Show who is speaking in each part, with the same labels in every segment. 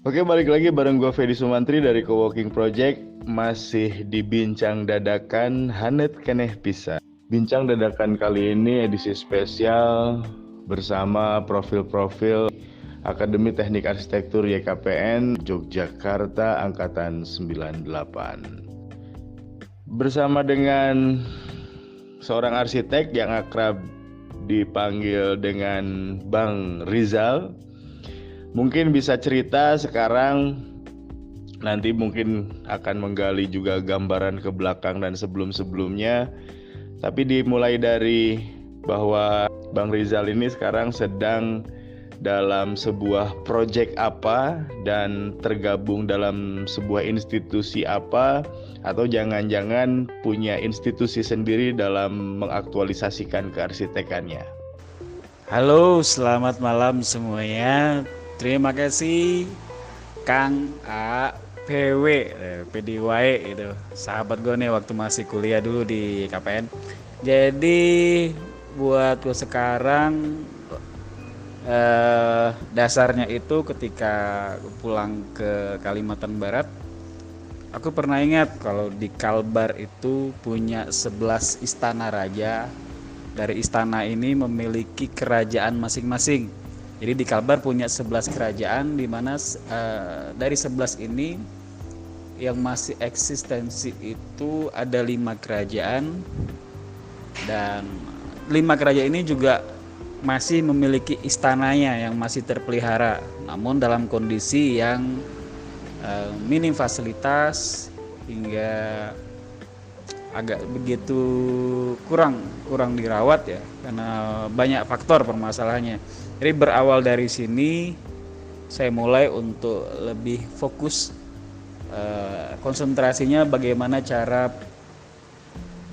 Speaker 1: Oke, balik lagi bareng gue Fedi Sumantri dari Coworking Project. Masih di Bincang Dadakan Hanet Keneh Pisa. Bincang Dadakan kali ini edisi spesial bersama profil-profil Akademi Teknik Arsitektur YKPN Yogyakarta Angkatan 98. Bersama dengan seorang arsitek yang akrab dipanggil dengan Bang Rizal. Mungkin bisa cerita sekarang, nanti mungkin akan menggali juga gambaran ke belakang dan sebelum-sebelumnya. Tapi dimulai dari bahwa Bang Rizal ini sekarang sedang dalam sebuah proyek apa dan tergabung dalam sebuah institusi apa, atau jangan-jangan punya institusi sendiri dalam mengaktualisasikan kearsitekannya.
Speaker 2: Halo, selamat malam semuanya. Terima kasih Kang A PW PDY itu. Sahabat gue nih waktu masih kuliah dulu di KPN. Jadi buat gue sekarang dasarnya itu ketika pulang ke Kalimantan Barat, aku pernah ingat kalau di Kalbar itu punya 11 istana raja. Dari istana ini memiliki kerajaan masing-masing. Jadi di Kalbar punya 11 kerajaan, di mana dari 11 ini yang masih eksistensi itu ada 5 kerajaan, dan 5 kerajaan ini juga masih memiliki istananya yang masih terpelihara, namun dalam kondisi yang minim fasilitas hingga agak begitu kurang dirawat ya, karena banyak faktor permasalahannya. Jadi berawal dari sini saya mulai untuk lebih fokus, konsentrasinya bagaimana cara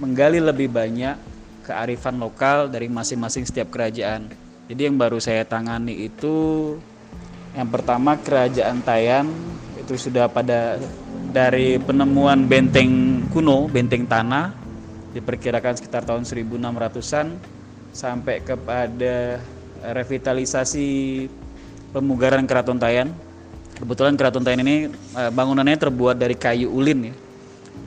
Speaker 2: menggali lebih banyak kearifan lokal dari masing-masing setiap kerajaan. Jadi yang baru saya tangani itu yang pertama Kerajaan Tayan, itu sudah pada dari penemuan benteng kuno, benteng tanah, diperkirakan sekitar tahun 1600-an, sampai kepada revitalisasi pemugaran Keraton Tayan. Kebetulan Keraton Tayan ini bangunannya terbuat dari kayu ulin ya.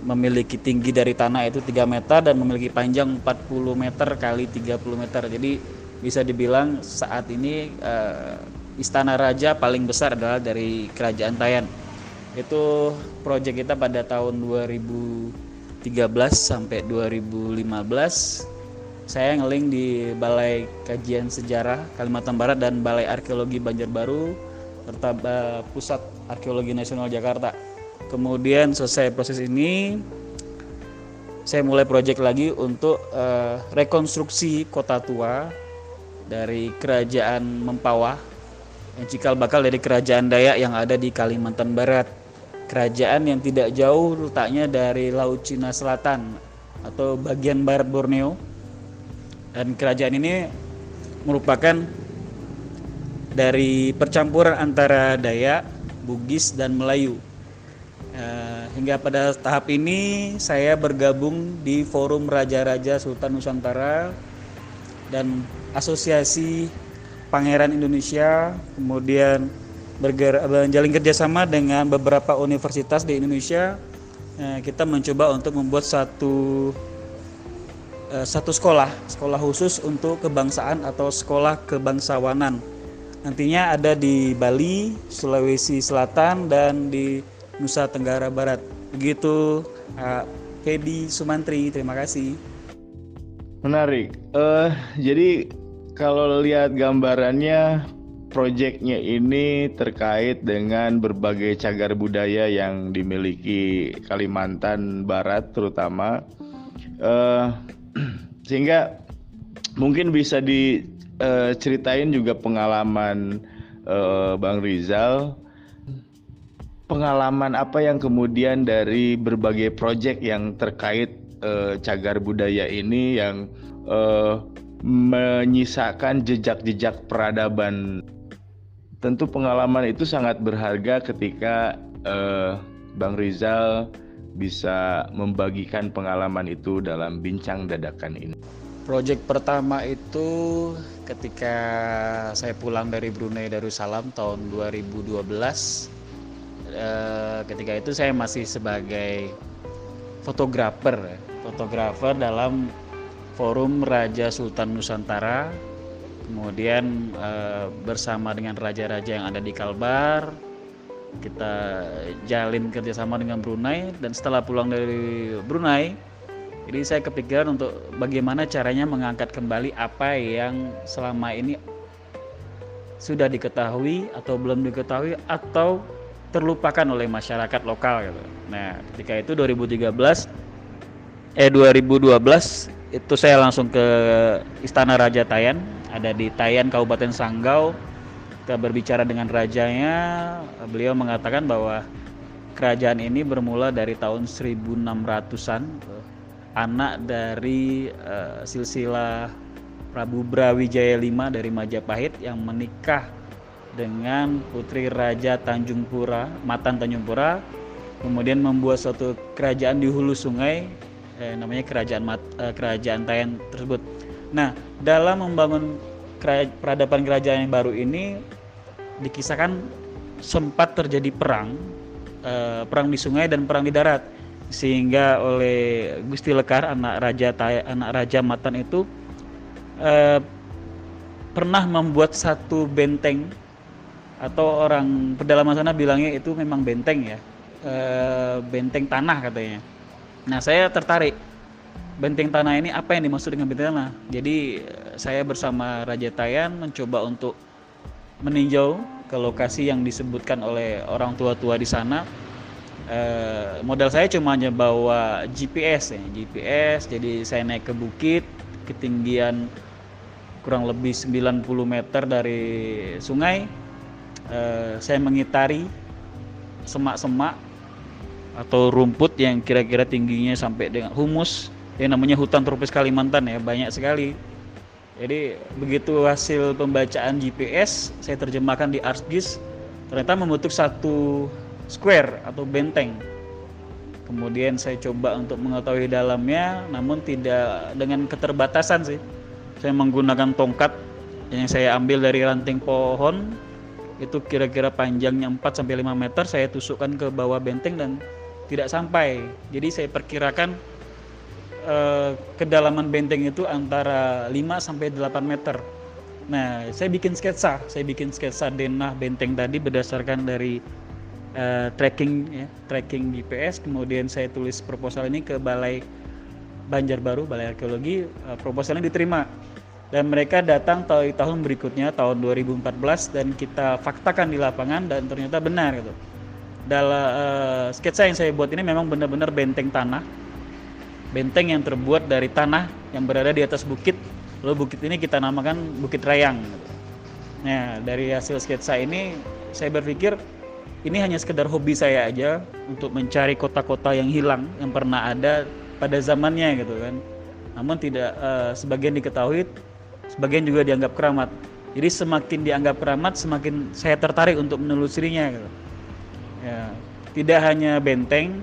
Speaker 2: Memiliki tinggi dari tanah itu 3 meter dan memiliki panjang 40 meter kali 30 meter. Jadi bisa dibilang saat ini istana raja paling besar adalah dari Kerajaan Tayan. Itu proyek kita pada tahun 2013 sampai 2015. Saya ngeling di Balai Kajian Sejarah Kalimantan Barat dan Balai Arkeologi Banjarbaru serta Pusat Arkeologi Nasional Jakarta. Kemudian selesai proses ini, saya mulai proyek lagi untuk rekonstruksi kota tua dari Kerajaan Mempawah yang cikal bakal dari Kerajaan Dayak yang ada di Kalimantan Barat. Kerajaan yang tidak jauh letaknya dari Laut Cina Selatan atau bagian barat Borneo. Dan kerajaan ini merupakan dari percampuran antara Dayak, Bugis, dan Melayu. Hingga pada tahap ini saya bergabung di Forum Raja-Raja Sultan Nusantara dan Asosiasi Pangeran Indonesia, kemudian menjalin kerjasama dengan beberapa universitas di Indonesia. Kita mencoba untuk membuat satu sekolah khusus untuk kebangsaan atau sekolah kebangsawanan. Nantinya ada di Bali, Sulawesi Selatan, dan di Nusa Tenggara Barat. Begitu, Fedi Sumantri, terima kasih.
Speaker 1: Menarik. Jadi kalau lihat gambarannya, proyeknya ini terkait dengan berbagai cagar budaya yang dimiliki Kalimantan Barat terutama, sehingga mungkin bisa diceritain juga pengalaman Bang Rizal. Pengalaman apa yang kemudian dari berbagai proyek yang terkait cagar budaya ini yang menyisakan jejak-jejak peradaban. Tentu pengalaman itu sangat berharga ketika Bang Rizal bisa membagikan pengalaman itu dalam bincang dadakan ini.
Speaker 2: Proyek pertama itu ketika saya pulang dari Brunei Darussalam tahun 2012. ketika itu saya masih sebagai fotografer dalam forum Raja Sultan Nusantara. Kemudian bersama dengan raja-raja yang ada di Kalbar, kita jalin kerjasama dengan Brunei. Dan setelah pulang dari Brunei, jadi saya kepikiran untuk bagaimana caranya mengangkat kembali apa yang selama ini sudah diketahui atau belum diketahui atau terlupakan oleh masyarakat lokal gitu. Nah, ketika itu 2012 itu saya langsung ke Istana Raja Tayan, ada di Tayan Kabupaten Sanggau. Kita berbicara dengan rajanya, beliau mengatakan bahwa kerajaan ini bermula dari tahun 1600-an, anak dari silsilah Prabu Brawijaya V dari Majapahit yang menikah dengan putri Raja Matan Tanjungpura, kemudian membuat suatu kerajaan di hulu sungai, namanya kerajaan Tayan tersebut. Nah, dalam membangun peradaban kerajaan yang baru ini, dikisahkan sempat terjadi perang di sungai dan perang di darat, sehingga oleh Gusti Lekar, anak Raja Matan itu pernah membuat satu benteng, atau orang pedalaman sana bilangnya itu memang benteng ya, benteng tanah katanya. Nah, saya tertarik, benteng tanah ini apa yang dimaksud dengan benteng tanah. Jadi saya bersama Raja Tayan mencoba untuk meninjau ke lokasi yang disebutkan oleh orang tua-tua di sana. Modal saya cuma hanya bawa GPS, jadi saya naik ke bukit, ketinggian kurang lebih 90 meter dari sungai. Saya mengitari semak-semak atau rumput yang kira-kira tingginya sampai dengan humus, yang namanya hutan tropis Kalimantan ya, banyak sekali. Jadi begitu hasil pembacaan GPS saya terjemahkan di ArcGIS, ternyata membentuk satu square atau benteng. Kemudian saya coba untuk mengetahui dalamnya, namun tidak, dengan keterbatasan sih. Saya menggunakan tongkat yang saya ambil dari ranting pohon, itu kira-kira panjangnya 4-5 meter, saya tusukkan ke bawah benteng dan tidak sampai. Jadi saya perkirakan kedalaman benteng itu antara 5-8 meter. Nah, saya bikin sketsa denah benteng tadi berdasarkan dari tracking GPS. Kemudian saya tulis proposal ini ke Balai Banjarbaru, Balai Arkeologi. Proposalnya diterima dan mereka datang tahun berikutnya, tahun 2014, dan kita faktakan di lapangan dan ternyata benar gitu. Dalam sketsa yang saya buat ini memang benar-benar benteng tanah, benteng yang terbuat dari tanah yang berada di atas bukit. Lalu bukit ini kita namakan Bukit Rayang gitu. Nah, dari hasil sketsa ini saya berpikir ini hanya sekedar hobi saya aja untuk mencari kota-kota yang hilang, yang pernah ada pada zamannya gitu kan. Namun tidak, sebagian diketahui, sebagian juga dianggap keramat. Jadi semakin dianggap keramat, semakin saya tertarik untuk menelusurinya gitu. Ya, tidak hanya benteng,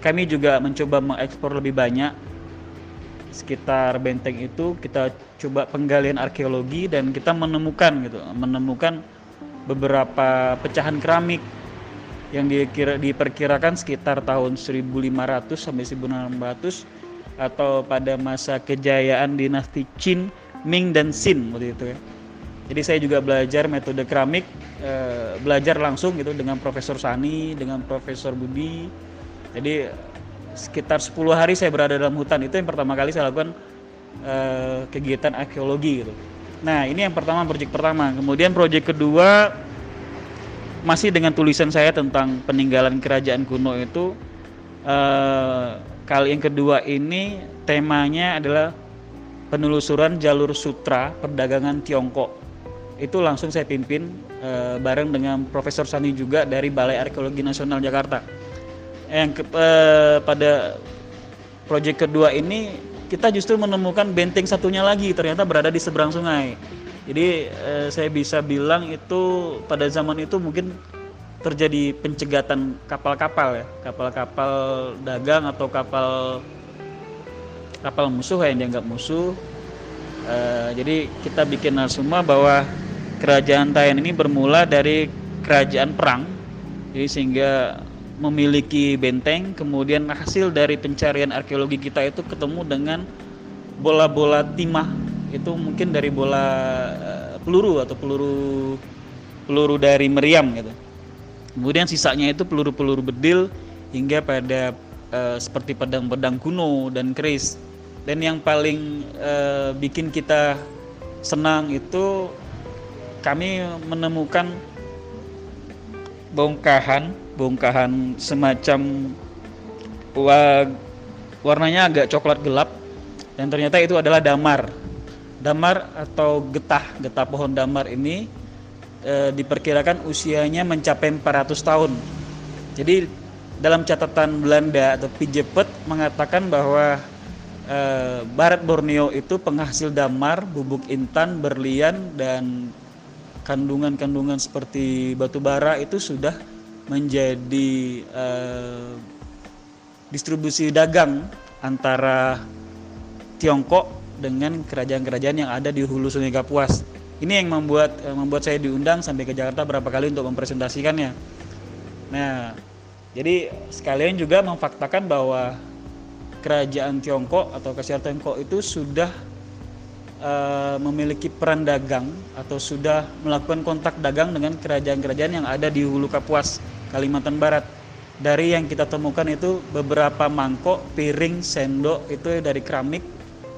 Speaker 2: kami juga mencoba mengeksplor lebih banyak sekitar benteng itu. Kita coba penggalian arkeologi dan kita menemukan beberapa pecahan keramik yang diperkirakan sekitar tahun 1500 sampai 1600 atau pada masa kejayaan dinasti Qin, Ming dan Xin waktu itu ya. Jadi saya juga belajar metode keramik, belajar langsung gitu dengan Profesor Sani, dengan Profesor Budi. Jadi sekitar 10 hari saya berada dalam hutan. Itu yang pertama kali saya lakukan kegiatan arkeologi gitu. Nah, ini yang pertama, proyek pertama. Kemudian proyek kedua masih dengan tulisan saya tentang peninggalan kerajaan kuno itu. Kali yang kedua ini temanya adalah penelusuran jalur sutra perdagangan Tiongkok. Itu langsung saya pimpin bareng dengan Profesor Sani juga dari Balai Arkeologi Nasional Jakarta. Pada proyek kedua ini kita justru menemukan benteng satunya lagi, ternyata berada di seberang sungai. Jadi saya bisa bilang itu pada zaman itu mungkin terjadi pencegatan kapal-kapal ya, kapal-kapal dagang atau kapal musuh yang dianggap musuh. Jadi kita bikin semua bahwa kerajaan Tayan ini bermula dari kerajaan perang Jadi sehingga memiliki benteng, kemudian hasil dari pencarian arkeologi kita itu ketemu dengan bola-bola timah, itu mungkin dari bola peluru atau peluru dari meriam gitu. Kemudian sisanya itu peluru-peluru bedil hingga pada seperti pedang-pedang kuno dan keris. Dan yang paling bikin kita senang itu kami menemukan bongkahan semacam warnanya agak coklat gelap, dan ternyata itu adalah damar atau getah pohon damar ini diperkirakan usianya mencapai 400 tahun. Jadi dalam catatan Belanda atau Pijepet mengatakan bahwa Barat Borneo itu penghasil damar, bubuk intan, berlian, dan kandungan-kandungan seperti batu bara itu sudah menjadi distribusi dagang antara Tiongkok dengan kerajaan-kerajaan yang ada di hulu Sungai Kapuas. Ini yang membuat saya diundang sampai ke Jakarta berapa kali untuk mempresentasikannya. Nah, jadi sekalian juga memfaktakan bahwa kerajaan Tiongkok atau Kasiar Tiongkok itu sudah memiliki peran dagang atau sudah melakukan kontak dagang dengan kerajaan-kerajaan yang ada di hulu Kapuas, Kalimantan Barat. Dari yang kita temukan itu beberapa mangkok, piring, sendok itu dari keramik,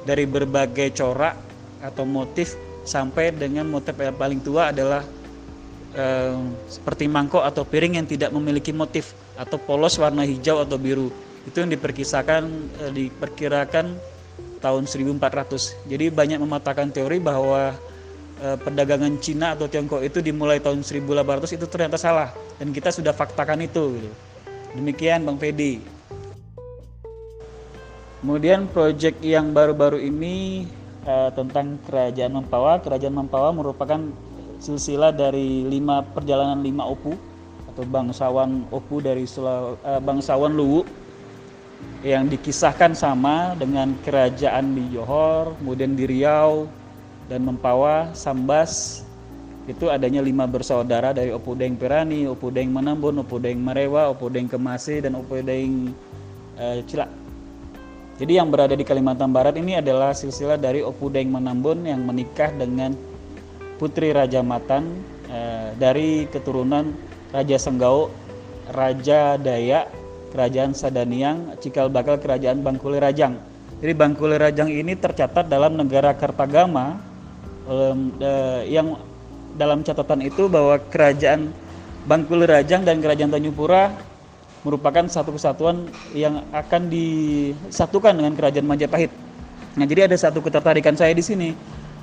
Speaker 2: dari berbagai corak atau motif, sampai dengan motif yang paling tua adalah seperti mangkok atau piring yang tidak memiliki motif atau polos warna hijau atau biru. Itu yang diperkirakan tahun 1400. Jadi banyak mematahkan teori bahwa perdagangan Cina atau Tiongkok itu dimulai tahun 1800 itu ternyata salah, dan kita sudah faktakan itu gitu. Demikian Bang Fedi. Kemudian proyek yang baru-baru ini tentang Kerajaan Mempawah. Kerajaan Mempawah merupakan silsilah dari 5 opu atau bangsawan opu dari bangsawan Luwu yang dikisahkan sama dengan kerajaan di Johor, kemudian di Riau dan Mempawah, Sambas. Itu adanya 5 bersaudara dari Opudeng Pirani, Opudeng Manambun, Opudeng Marewa, Opudeng Kemase, dan Opudeng Cilak. Jadi yang berada di Kalimantan Barat ini adalah silsilah dari Opudeng Manambun yang menikah dengan putri Raja Matan dari keturunan Raja Senggau, Raja Dayak, Kerajaan Sadaniang, cikal bakal Kerajaan Bangkuli Rajang. Jadi Bangkuli Rajang ini tercatat dalam negara Kartagama yang dalam catatan itu bahwa Kerajaan Bangkuli Rajang dan Kerajaan Tanjung Pura merupakan satu kesatuan yang akan disatukan dengan Kerajaan Majapahit. Nah, jadi ada satu ketertarikan saya di sini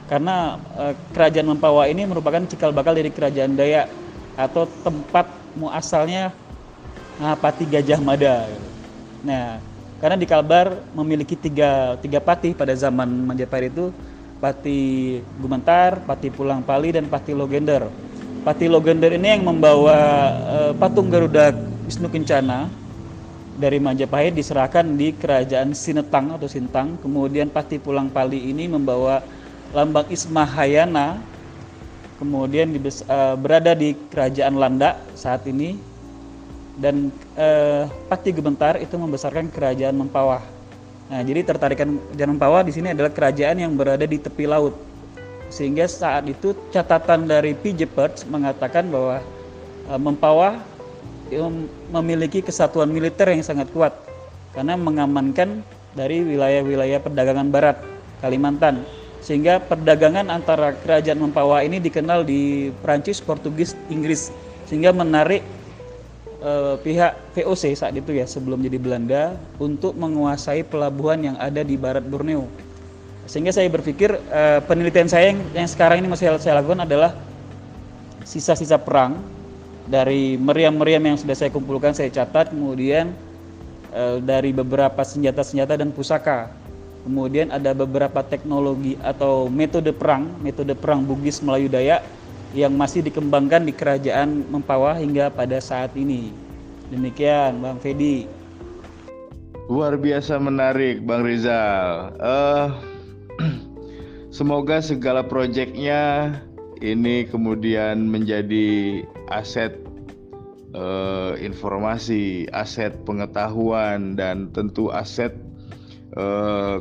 Speaker 2: karena Kerajaan Mempawah ini merupakan cikal bakal dari Kerajaan Dayak atau tempat muasalnya Pati Gajah Mada. Nah, karena di Kalbar memiliki tiga patih pada zaman Majapahit itu, Pati Gumentar, Pati Pulang Pali, dan Pati Logender. Pati Logender ini yang membawa patung Garuda Wisnu Kencana dari Majapahit diserahkan di Kerajaan Sinetang atau Sintang. Kemudian Pati Pulang Pali ini membawa lambang Ismahayana, kemudian berada di Kerajaan Landa saat ini. Dan Pati Gumentar itu membesarkan Kerajaan Mempawah. Nah, jadi tertarikan Kerajaan Mempawah di sini adalah kerajaan yang berada di tepi laut. Sehingga saat itu catatan dari Pijepet mengatakan bahwa Mempawah memiliki kesatuan militer yang sangat kuat karena mengamankan dari wilayah-wilayah perdagangan barat Kalimantan. Sehingga perdagangan antara Kerajaan Mempawah ini dikenal di Prancis, Portugis, Inggris, sehingga menarik pihak VOC saat itu ya, sebelum jadi Belanda, untuk menguasai pelabuhan yang ada di Barat Borneo. Sehingga saya berpikir penelitian saya yang sekarang ini masih saya lakukan adalah sisa-sisa perang dari meriam-meriam yang sudah saya kumpulkan, saya catat, kemudian dari beberapa senjata-senjata dan pusaka. Kemudian ada beberapa teknologi atau metode perang Bugis Melayu Dayak yang masih dikembangkan di Kerajaan Mempawah hingga pada saat ini. Demikian Bang Fedi.
Speaker 1: Luar biasa menarik Bang Rizal. Semoga segala proyeknya ini kemudian menjadi aset informasi, aset pengetahuan, dan tentu aset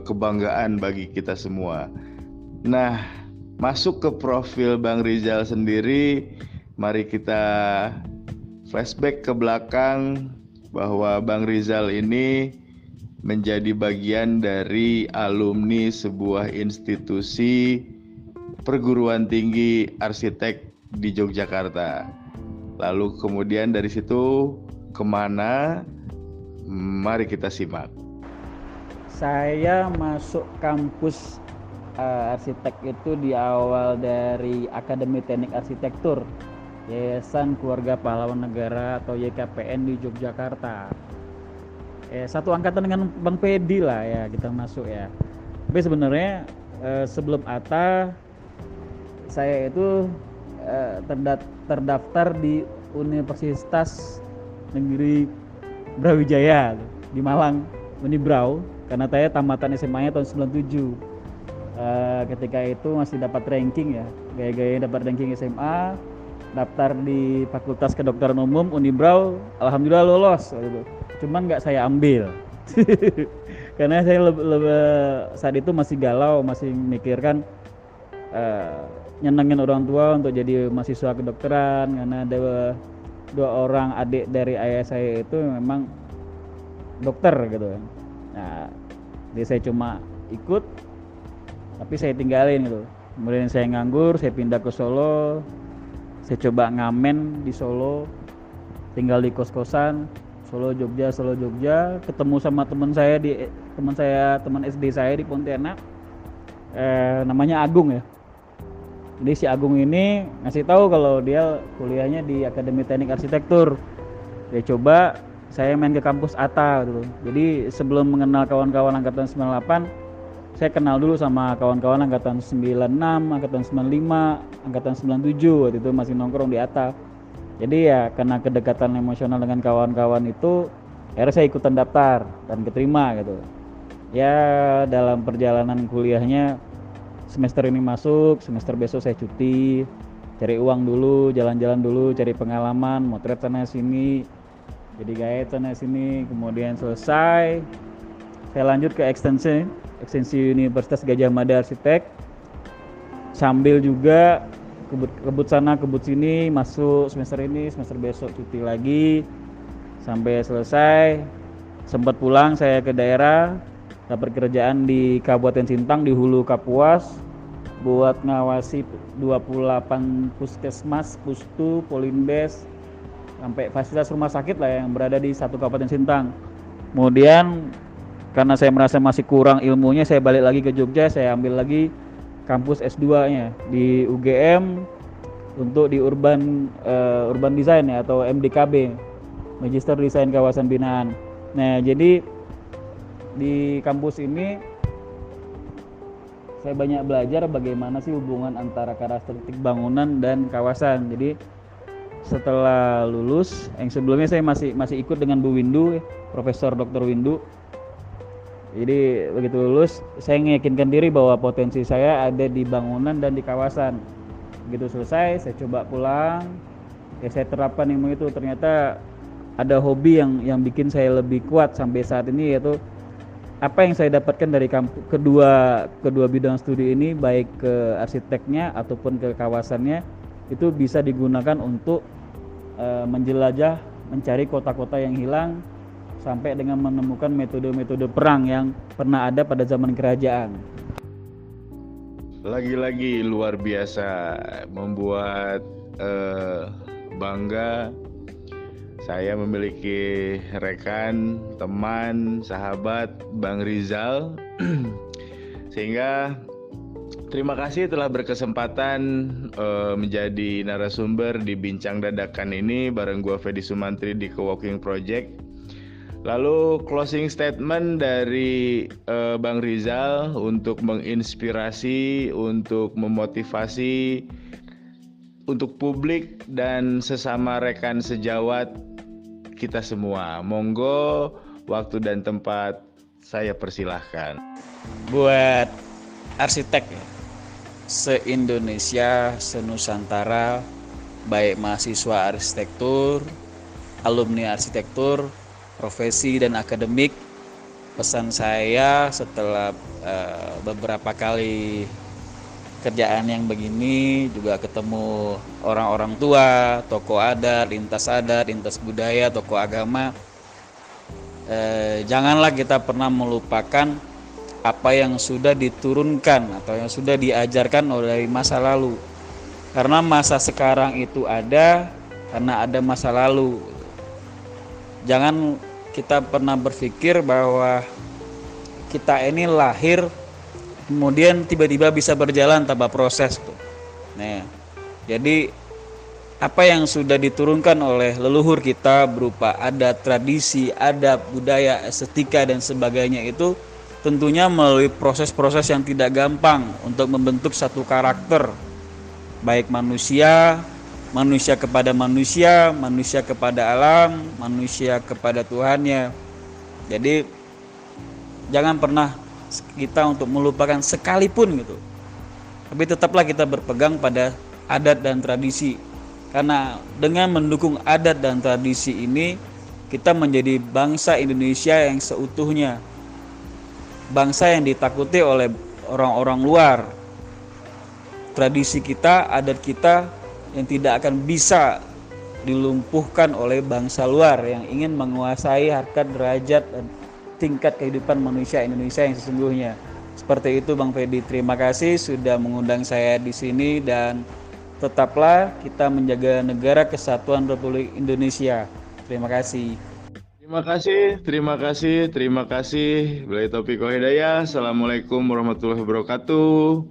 Speaker 1: kebanggaan bagi kita semua. Nah, masuk ke profil Bang Rizal sendiri, mari kita flashback ke belakang bahwa Bang Rizal ini menjadi bagian dari alumni sebuah institusi perguruan tinggi arsitek di Yogyakarta. Lalu kemudian dari situ kemana? Mari kita simak.
Speaker 2: Saya masuk kampus arsitek itu di awal dari Akademi Teknik Arsitektur Yayasan Keluarga Pahlawan Negara atau YKPN di Yogyakarta. Satu angkatan dengan Bang Pedi lah ya kita masuk ya. Tapi sebenarnya sebelum ATA saya itu terdaftar di Universitas Negeri Brawijaya di Malang, Unibrau, karena saya tamatan SMA-nya tahun 97. Ketika itu masih dapat ranking ya, gaya-gaya dapat ranking SMA, daftar di Fakultas Kedokteran Umum Unibrau, alhamdulillah lolos gitu. Cuman nggak saya ambil karena saya saat itu masih galau, masih mikirkan nyenengin orang tua untuk jadi mahasiswa kedokteran, karena ada 2 orang adik dari ayah saya itu memang dokter gitu. Nah, jadi saya cuma ikut tapi saya tinggalin gitu. Kemudian saya nganggur, saya pindah ke Solo, saya coba ngamen di Solo, tinggal di kos-kosan Solo Jogja, ketemu sama teman SD saya di Pontianak, namanya Agung ya. Jadi si Agung ini ngasih tahu kalau dia kuliahnya di Akademi Teknik Arsitektur. Dia coba saya main ke kampus ATA gitu. Jadi sebelum mengenal kawan-kawan angkatan 98, saya kenal dulu sama kawan-kawan angkatan 96, angkatan 95, angkatan 97, waktu itu masih nongkrong di ATA. Jadi ya karena kedekatan emosional dengan kawan-kawan itu, akhirnya saya ikutan daftar dan keterima gitu. Ya dalam perjalanan kuliahnya, semester ini masuk, semester besok saya cuti, cari uang dulu, jalan-jalan dulu, cari pengalaman, motret sana sini, jadi guide sana sini. Kemudian selesai, saya lanjut ke ekstensi Universitas Gadjah Mada Arsitek, sambil juga kebut sana kebut sini, masuk semester ini, semester besok cuti lagi sampai selesai. Sempat pulang saya ke daerah, dapat kerjaan di Kabupaten Sintang di Hulu Kapuas buat ngawasi 28 puskesmas, pustu, polinbes, sampai fasilitas rumah sakit lah yang berada di satu Kabupaten Sintang. Kemudian karena saya merasa masih kurang ilmunya, saya balik lagi ke Jogja, saya ambil lagi kampus S2-nya di UGM untuk di urban design ya, atau MDKB, Magister Desain Kawasan Binaan. Nah, jadi di kampus ini saya banyak belajar bagaimana sih hubungan antara karakteristik bangunan dan kawasan. Jadi setelah lulus, yang sebelumnya saya masih ikut dengan Bu Windu, Profesor Dr. Windu. Jadi begitu lulus, saya meyakinkan diri bahwa potensi saya ada di bangunan dan di kawasan. Begitu selesai, saya coba pulang, ya saya terapkan ilmu itu. Ternyata ada hobi yang bikin saya lebih kuat sampai saat ini, yaitu apa yang saya dapatkan dari kedua bidang studi ini, baik ke arsiteknya ataupun ke kawasannya, itu bisa digunakan untuk menjelajah, mencari kota-kota yang hilang, sampai dengan menemukan metode-metode perang yang pernah ada pada zaman kerajaan.
Speaker 1: Lagi-lagi luar biasa, membuat bangga. Saya memiliki rekan, teman, sahabat Bang Rizal. Sehingga terima kasih telah berkesempatan menjadi narasumber di Bincang Dadakan ini bareng gua Fedi Sumantri di Coworking Project. Lalu closing statement dari Bang Rizal untuk menginspirasi, untuk memotivasi untuk publik dan sesama rekan sejawat kita semua. Monggo, waktu dan tempat saya persilahkan.
Speaker 2: Buat arsitek ya, se-Indonesia, se-Nusantara, baik mahasiswa arsitektur alumni arsitektur, profesi dan akademik. Pesan saya setelah beberapa kali kerjaan yang begini, juga ketemu orang-orang tua, tokoh adat, lintas budaya, tokoh agama, janganlah kita pernah melupakan apa yang sudah diturunkan atau yang sudah diajarkan dari masa lalu. Karena masa sekarang itu ada karena ada masa lalu. Jangan kita pernah berpikir bahwa kita ini lahir kemudian tiba-tiba bisa berjalan tanpa proses tuh. Nah, jadi apa yang sudah diturunkan oleh leluhur kita berupa adat, tradisi, adab, budaya, estetika dan sebagainya itu tentunya melalui proses-proses yang tidak gampang untuk membentuk satu karakter, baik manusia, manusia kepada manusia, manusia kepada alam, manusia kepada Tuhannya. Jadi jangan pernah kita untuk melupakan sekalipun gitu. Tapi tetaplah kita berpegang pada adat dan tradisi. Karena dengan mendukung adat dan tradisi ini, kita menjadi bangsa Indonesia yang seutuhnya. Bangsa yang ditakuti oleh orang-orang luar. Tradisi kita, adat kita yang tidak akan bisa dilumpuhkan oleh bangsa luar yang ingin menguasai harkat, derajat, dan tingkat kehidupan manusia Indonesia yang sesungguhnya. Seperti itu Bang Fedi. Terima kasih sudah mengundang saya di sini dan tetaplah kita menjaga negara kesatuan Republik Indonesia. Terima kasih.
Speaker 1: Terima kasih. Billahi taufiq wal hidayah. Assalamualaikum warahmatullahi wabarakatuh.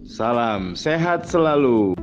Speaker 1: Salam sehat selalu.